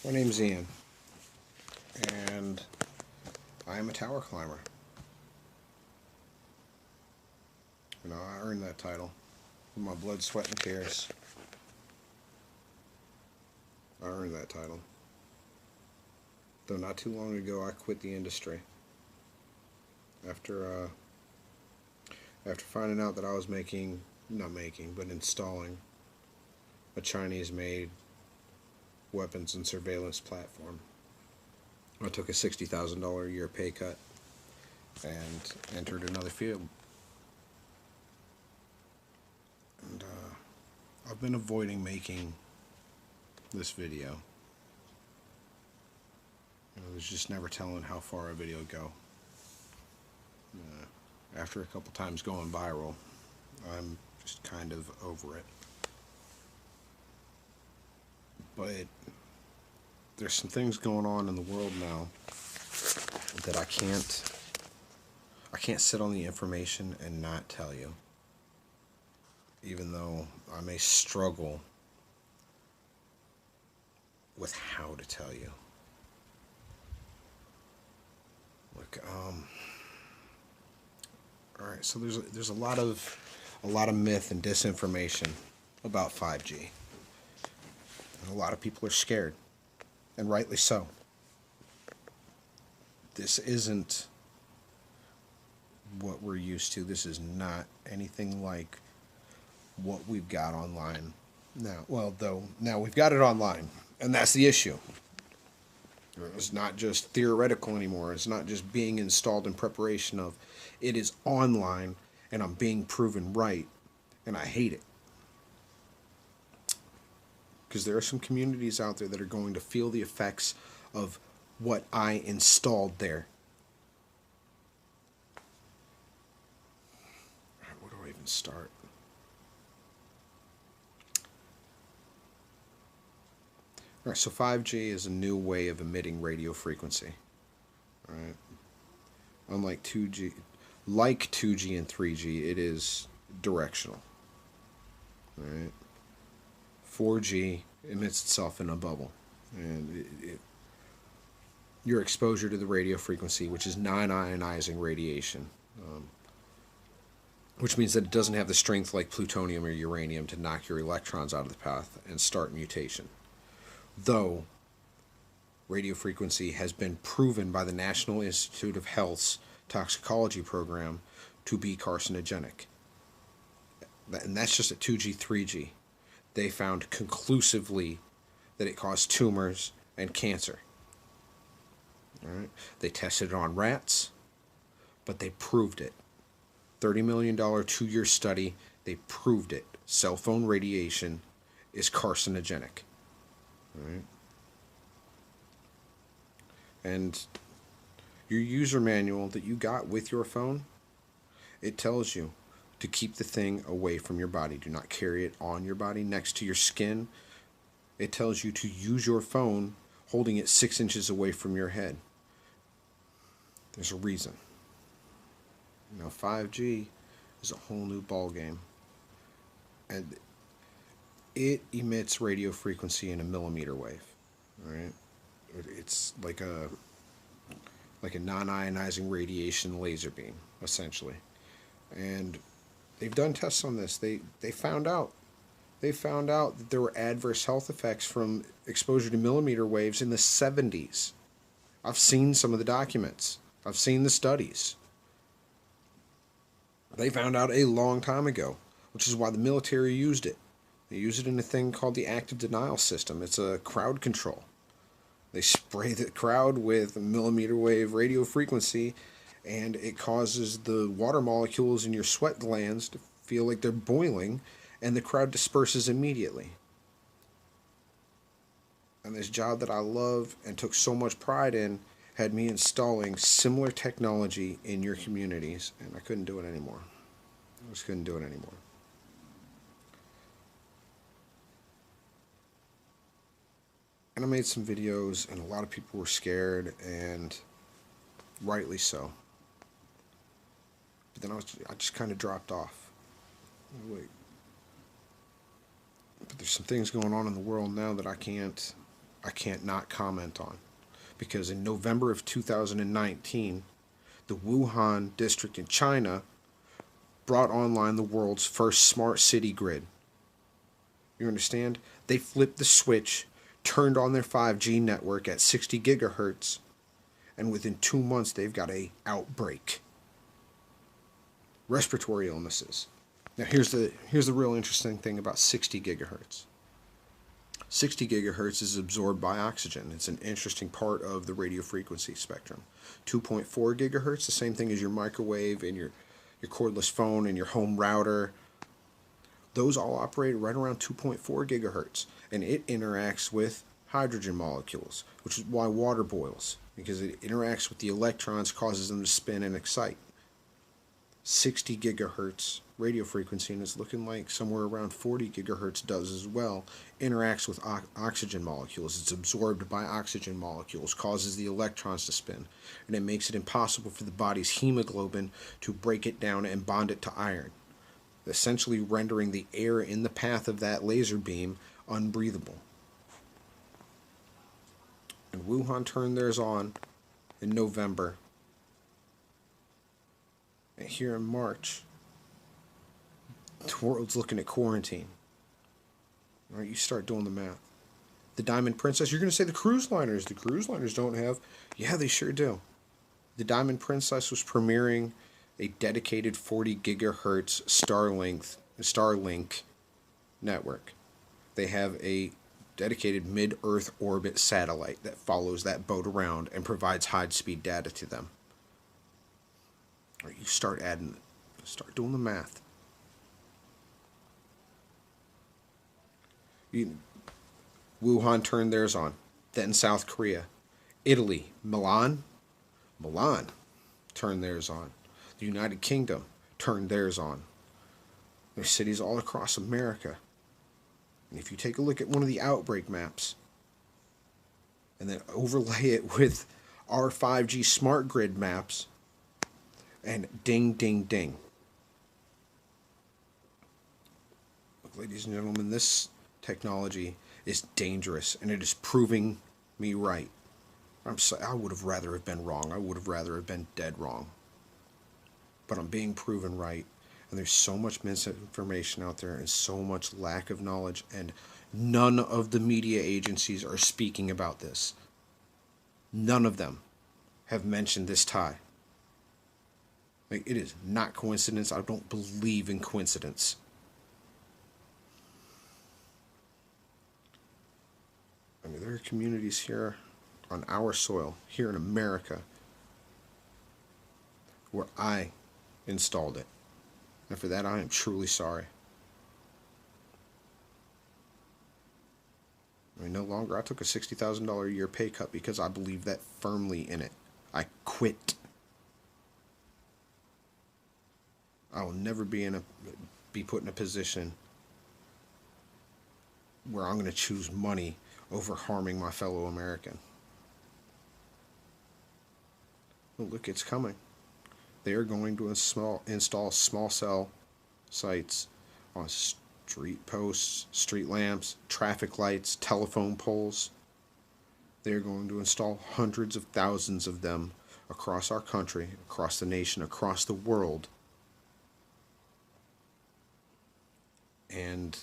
My name's Ian, and I am a tower climber. I earned that title with my blood, sweat, and tears. I earned that title. Though not too long ago, I quit the industry after finding out that I was installing a Chinese-made weapons and surveillance platform. I took a $60,000 a year pay cut and entered another field. And I've been avoiding making this video. There's just never telling how far a video would go. After a couple times going viral, I'm just kind of over it. But there's some things going on in the world now that I can't sit on the information and not tell you. Even though I may struggle with how to tell you. Look, all right. So there's a lot of myth and disinformation about 5G, and a lot of people are scared, and rightly so. This isn't what we're used to. This is not anything like what we've got online now. Well, though, now we've got it online, and that's the issue. It's not just theoretical anymore. It's not just being installed in preparation of. It is online, and I'm being proven right, and I hate it. Because there are some communities out there that are going to feel the effects of what I installed there. Where do I even start? Alright, so 5G is a new way of emitting radio frequency. Alright. Unlike 2G, like 2G and 3G, it is directional. Alright. 4G emits itself in a bubble. And your exposure to the radio frequency, which is non-ionizing radiation, which means that it doesn't have the strength like plutonium or uranium to knock your electrons out of the path and start mutation. Though radio frequency has been proven by the National Institute of Health's toxicology program to be carcinogenic. And that's just at 2G, 3G. They found conclusively that it caused tumors and cancer. All right. They tested it on rats, but they proved it. $30 million 2-year study, they proved it. Cell phone radiation is carcinogenic. Right. And your user manual that you got with your phone, it tells you to keep the thing away from your body. Do not carry it on your body next to your skin. It tells you to use your phone holding it 6 inches away from your head. There's a reason. 5G is a whole new ball game. And it emits radio frequency in a millimeter wave, right? It's like a non-ionizing radiation laser beam, essentially. And they've done tests on this. They found out that there were adverse health effects from exposure to millimeter waves in the 70s. I've seen some of the documents. I've seen the studies. They found out a long time ago, which is why the military used it. They use it in a thing called the active denial system. It's a crowd control. They spray the crowd with millimeter wave radio frequency, and it causes the water molecules in your sweat glands to feel like they're boiling, and the crowd disperses immediately. And this job that I love and took so much pride in had me installing similar technology in your communities, and I couldn't do it anymore. I just couldn't do it anymore. And I made some videos, and a lot of people were scared, and rightly so. But then I just kind of dropped off. Wait. But there's some things going on in the world now that I can't I can't not comment on. Because in November of 2019, the Wuhan district in China brought online the world's first smart city grid. You understand? They flipped the switch, turned on their 5G network at 60 gigahertz, and within 2 months they've got a outbreak. Respiratory illnesses. Now here's the real interesting thing about 60 gigahertz. 60 gigahertz is absorbed by oxygen. It's an interesting part of the radio frequency spectrum. 2.4 gigahertz, the same thing as your microwave and your cordless phone and your home router. Those all operate right around 2.4 gigahertz, and it interacts with hydrogen molecules, which is why water boils, because it interacts with the electrons, causes them to spin and excite. 60 gigahertz radio frequency, and it's looking like somewhere around 40 gigahertz does as well, interacts with oxygen molecules. It's absorbed by oxygen molecules, causes the electrons to spin, and it makes it impossible for the body's hemoglobin to break it down and bond it to iron, essentially rendering the air in the path of that laser beam unbreathable. And Wuhan turned theirs on in November. And here in March, the world's looking at quarantine. All right, you start doing the math. The Diamond Princess, you're going to say the cruise liners. The cruise liners don't have. Yeah, they sure do. The Diamond Princess was premiering a dedicated 40 gigahertz Starlink network. They have a dedicated mid-Earth orbit satellite that follows that boat around and provides high-speed data to them. All right, you start adding, start doing the math. Wuhan turned theirs on. Then South Korea. Italy, Milan turned theirs on. The United Kingdom turned theirs on. There's cities all across America. And if you take a look at one of the outbreak maps and then overlay it with our 5G smart grid maps, and ding, ding, ding. Look, ladies and gentlemen, this technology is dangerous, and it is proving me right. I would have rather have been wrong. I would have rather have been dead wrong. But I'm being proven right, and there's so much misinformation out there and so much lack of knowledge, and none of the media agencies are speaking about this. None of them have mentioned this tie. Like, it is not coincidence. I don't believe in coincidence. I mean, there are communities here on our soil, here in America, where I installed it. And for that, I am truly sorry. I mean, no longer. I took a $60,000 a year pay cut because I believe that firmly in it. I quit. I will never be put in a position where I'm going to choose money over harming my fellow American. Well, look, it's coming. They are going to install small cell sites on street posts, street lamps, traffic lights, telephone poles. They are going to install hundreds of thousands of them across our country, across the nation, across the world. And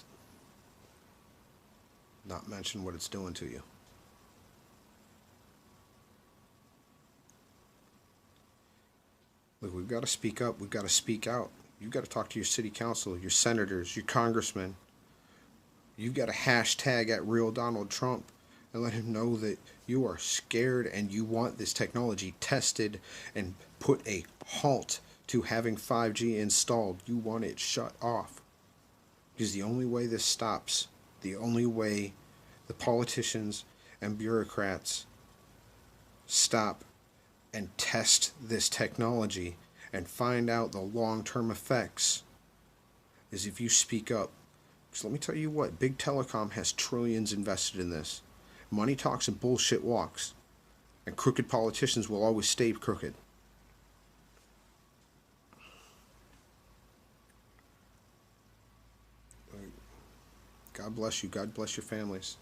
not mention what it's doing to you. Look, we've got to speak up. We've got to speak out. You've got to talk to your city council, your senators, your congressmen. You've got to hashtag at Real Donald Trump and let him know that you are scared and you want this technology tested and put a halt to having 5G installed. You want it shut off. Because the only way this stops, the only way the politicians and bureaucrats stop and test this technology and find out the long-term effects is if you speak up. Because let me tell you what, Big Telecom has trillions invested in this. Money talks and bullshit walks. And crooked politicians will always stay crooked. God bless you. God bless your families.